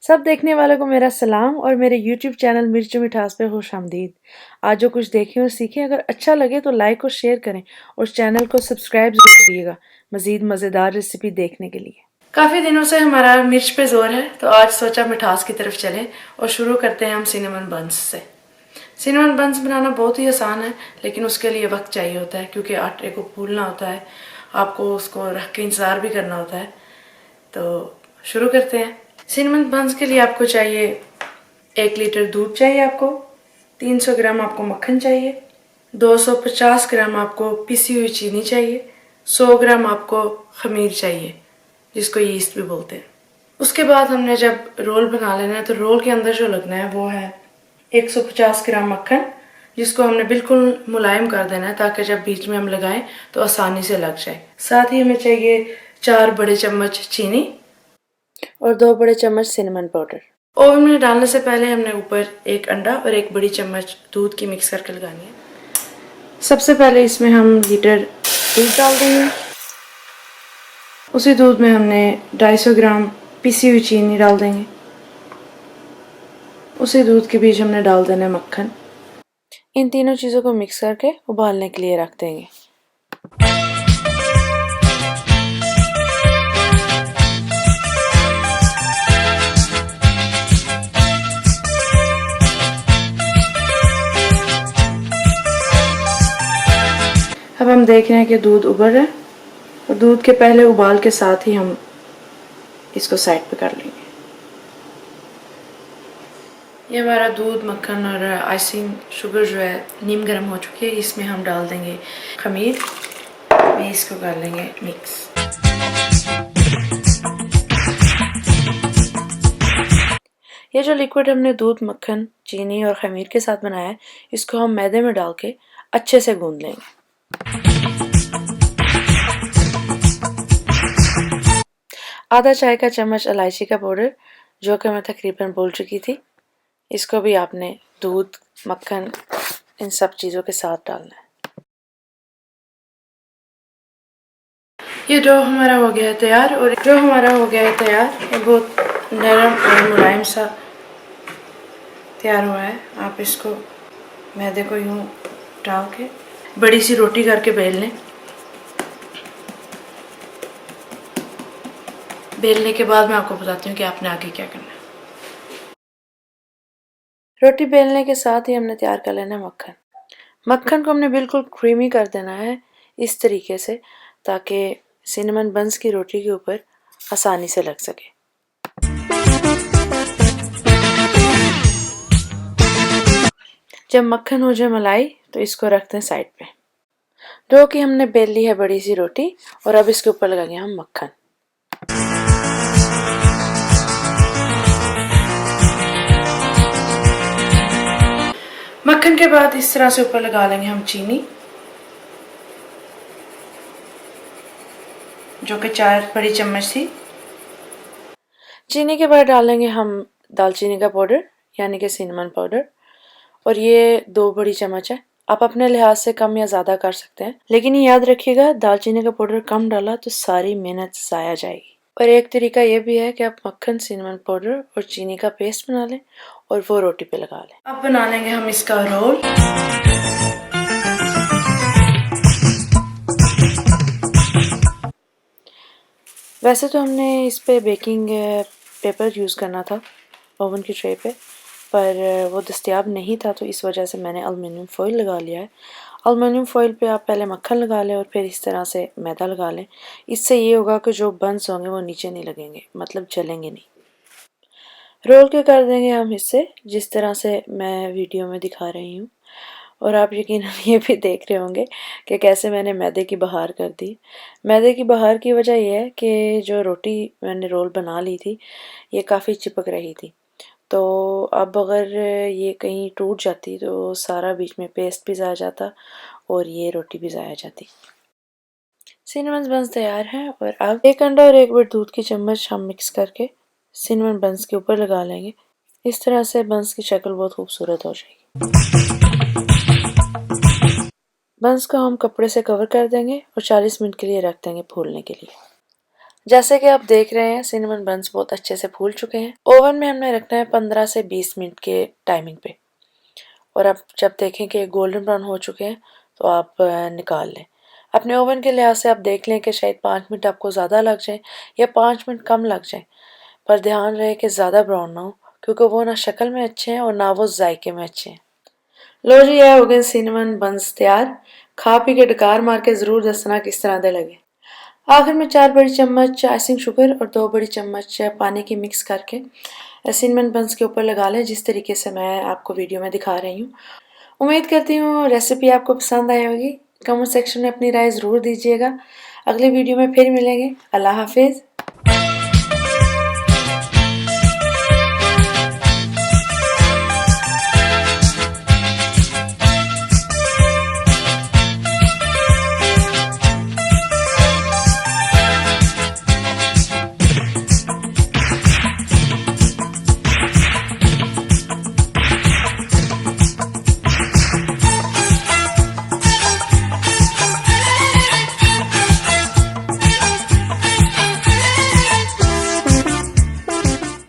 सब देखने वालों को मेरा सलाम और मेरे YouTube चैनल मिर्च मिठास पे खुशामदीद। आज जो कुछ देखें और सीखें, अगर अच्छा लगे तो लाइक और शेयर करें और चैनल को सब्सक्राइब जरूर करिएगा मज़ीद मज़ेदार रेसिपी देखने के लिए। काफ़ी दिनों से हमारा मिर्च पे जोर है, तो आज सोचा मिठास की तरफ चलें और शुरू करते हैं हम सिनेमन बंस से। सिनेमन बंस बनाना बहुत ही आसान है, लेकिन उसके लिए वक्त चाहिए होता है क्योंकि आटे को फूलना होता है, आपको उसको रख के इंतज़ार भी करना होता है। तो शुरू करते हैं। सिनेमन बंस के लिए आपको चाहिए 1 लीटर दूध चाहिए, आपको 300 ग्राम आपको मक्खन चाहिए, 250 ग्राम आपको पिसी हुई चीनी चाहिए, 100 ग्राम आपको खमीर चाहिए जिसको यीस्ट भी बोलते हैं। उसके बाद हमने जब रोल बना लेना है, तो रोल के अंदर जो लगना है वो है 150 ग्राम मक्खन, जिसको हमने बिल्कुल मुलायम कर देना है ताकि जब बीच में हम लगाएं तो आसानी से लग जाए। साथ ही हमें चाहिए 4 बड़े चम्मच चीनी और 2 बड़े चम्मच सिनेमन पाउडर। ओवन में डालने से पहले हमने ऊपर 1 अंडा और 1 बड़ी चम्मच दूध की मिक्स करके लगानी है। सबसे पहले इसमें हम लीटर दूध डाल देंगे। उसी दूध में हमने 250 ग्राम पिसी हुई चीनी डाल देंगे। उसी दूध के बीच हमने डाल देना है मक्खन। इन तीनों चीज़ों को मिक्स करके उबालने के लिए रख देंगे। अब हम देख रहे हैं कि दूध उबल रहा है और दूध के पहले उबाल के साथ ही हम इसको साइड पे कर लेंगे। ये हमारा दूध, मक्खन और आइसिंग शुगर जो है नीम गर्म हो चुकी है। इसमें हम डाल देंगे खमीर, इसको कर लेंगे मिक्स। ये जो लिक्विड हमने दूध, मक्खन, चीनी और खमीर के साथ बनाया है, इसको हम मैदे में डाल के अच्छे से गूंद लेंगे। आधा चाय का चम्मच इलायची का पाउडर, जो कि मैं तकरीबन बोल चुकी थी, इसको भी आपने दूध, मक्खन, इन सब चीज़ों के साथ डालना है। ये डो हमारा हो गया है तैयार, और जो हमारा हो गया है तैयार, ये बहुत नरम और मुलायम सा तैयार हुआ है। आप इसको मैदे को यूँ डाल के बड़ी सी रोटी करके बेल लें। बेलने के बाद मैं आपको बताती हूँ कि आपने आगे क्या करना है। रोटी बेलने के साथ ही हमने तैयार कर लेना है मक्खन। मक्खन को हमने बिल्कुल क्रीमी कर देना है इस तरीके से, ताकि सिनेमन बंस की रोटी के ऊपर आसानी से लग सके। जब मक्खन हो जाए मलाई, तो इसको रखते हैं साइड पे। डो की हमने बेल ली है बड़ी सी रोटी, और अब इसके ऊपर लगाएंगे हम मक्खन। मक्खन के बाद इस तरह से ऊपर लगा लेंगे हम चीनी, जो कि 4 बड़ी चम्मच थी। चीनी के बाद डालेंगे हम दालचीनी का पाउडर, यानी कि सिनेमन पाउडर, और ये 2 बड़ी चम्मच है। आप अपने लिहाज से कम या ज़्यादा कर सकते हैं, लेकिन ये याद रखिएगा दालचीनी का पाउडर कम डाला तो सारी मेहनत ज़ाया जाएगी। और एक तरीका ये भी है कि आप मक्खन, सिनेमन पाउडर और चीनी का पेस्ट बना लें और वो रोटी पे लगा लें। अब बना लेंगे हम इसका रोल। वैसे तो हमने इस पे बेकिंग पेपर यूज़ करना था ओवन की ट्रे पे, पर वो दस्तयाब नहीं था, तो इस वजह से मैंने एलुमिनियम फॉइल लगा लिया है। एलुमिनियम फॉइल पे आप पहले मक्खन लगा लें और फिर इस तरह से मैदा लगा लें। इससे ये होगा कि जो बंस होंगे वो नीचे नहीं लगेंगे, मतलब जलेंगे नहीं। रोल के कर देंगे हम इससे, जिस तरह से मैं वीडियो में दिखा रही हूँ। और आप यकीनन ये भी देख रहे होंगे कि कैसे मैंने मैदे की बहार कर दी। मैदे की बहार की वजह यह है कि जो रोटी मैंने रोल बना ली थी, ये काफ़ी चिपक रही थी। तो अब अगर ये कहीं टूट जाती तो सारा बीच में पेस्ट भी ज़ाया जाता और ये रोटी भी ज़ाया जाती। सिनेमन बंस तैयार है, और अब 1 अंडा और 1 बड़ी दूध की चम्मच हम मिक्स करके सिनेमन बंस के ऊपर लगा लेंगे। इस तरह से बंस की शक्ल बहुत खूबसूरत हो जाएगी। बंस को हम कपड़े से कवर कर देंगे और 40 मिनट के लिए रख देंगे फूलने के लिए। जैसे कि आप देख रहे हैं सिनेमन बंस बहुत अच्छे से फूल चुके हैं। ओवन में हमने रखना है 15 से 20 मिनट के टाइमिंग पे। और अब जब देखें कि गोल्डन ब्राउन हो चुके हैं तो आप निकाल लें। अपने ओवन के लिहाज से आप देख लें कि शायद 5 मिनट आपको ज़्यादा लग जाए या 5 मिनट कम लग जाए, पर ध्यान रहे कि ज़्यादा ब्राउन ना हो, क्योंकि वो ना शक्ल में अच्छे हैं और ना वो जायके में अच्छे हैं। लो जी, ये हो गए सिनेमन बंस तैयार। खा पी के डकार मार के ज़रूर दसना किस तरह दे लगे। आखिर में 4 बड़ी चम्मच आइसिंग शुगर और 2 बड़ी चम्मच पानी की मिक्स करके सिनेमन बंस के ऊपर लगा लें, जिस तरीके से मैं आपको वीडियो में दिखा रही हूँ। उम्मीद करती हूँ रेसिपी आपको पसंद आई होगी। कमेंट सेक्शन में अपनी राय ज़रूर दीजिएगा। अगले वीडियो में फिर मिलेंगे। अल्लाह हाफिज़।